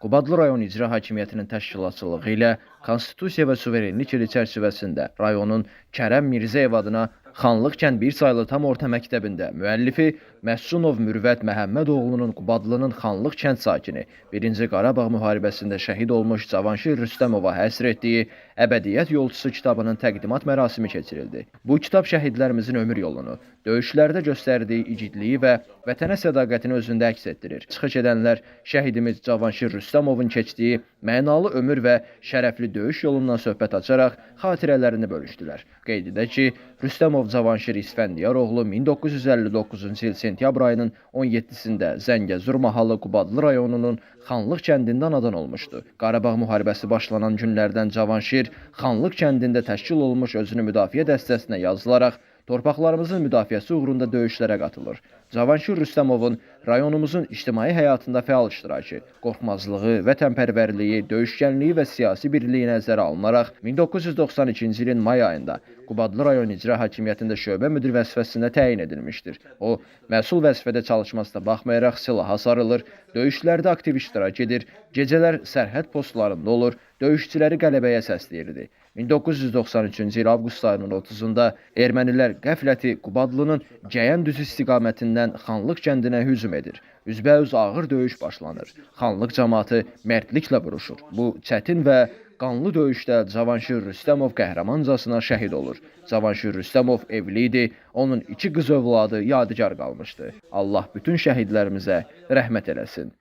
Qubadlı rayon icra hakimiyyətinin təşkilatçılığı ilə konstitusiya və suverenlik ili çərçivəsində rayonun Kərəm Mirzəyev adına Xanlıq kənd 1 saylı tam orta məktəbində müəllifi Məscunov Mürvət Məhəmmədoğlunun Qubadlının Xanlıq kənd sakini 1-ci Qarabağ müharibəsində şəhid olmuş Cavanşir Rüstəmova həsr etdiyi Əbədiyyət Yolçusu kitabının təqdimat mərasimi keçirildi. Bu kitab şəhidlərimizin ömür yolunu, döyüşlərdə göstərdiyi igidliyi və vətənə sədaqətini özündə əks etdirir. Çıxış edənlər şəhidimiz Cavanşir Rüstəmovun keçdiyi mənalı ömür və şərəfli döyüş yolundan söhbət açaraq xatirələrini bölüşdülər. Qeyd edək ki, Rüstəmov Cavanşir İsfəndiyaroğlu 1959-cu il sentyabr ayının 17-sində Zəngəzur mahalı Qubadlı rayonunun Xanlıq kəndində anadan olmuşdu. Qarabağ müharibəsi başlanan günlərdən Cavanşir Xanlıq kəndində təşkil olmuş özünü müdafiə dəstəsinə yazılaraq torpaqlarımızın müdafiəsi uğrunda döyüşlərə qatılır. Cavanşir Rüstəmovun rayonumuzun ictimai həyatında fəal iştirakı, qorxmazlığı, vətənpərvərliyi, döyüşkənliyi və siyasi birliyi nəzərə alınaraq 1992-ci ilin may ayında Qubadlı rayon icra hakimiyyətində şöbə müdir vəzifəsində təyin edilmişdir. O, məsul vəzifədə çalışmasına baxmayaraq silaha sarılır, döyüşlərdə aktiv iştirak edir, gecələr sərhəd postlarında olur, döyüşçüləri qələbəyə səsləyirdi. 1993-cü il avqust ayının 30-da ermənilər qəfləti Qubadlının Gəyən düzü istiqamətindən Xanlıq kəndinə hücum edir. Üzbəüz ağır döyüş başlanır. Xanlıq cəmaatı mərdliklə vuruşur. Bu çətin və qanlı döyüşdə Cavanşir Rüstəmov qəhrəmancasına şəhid olur. Cavanşir Rüstəmov evli idi, onun 2 qız övladı yadigar qalmışdı. Allah bütün şəhidlərimizə rəhmət eləsin.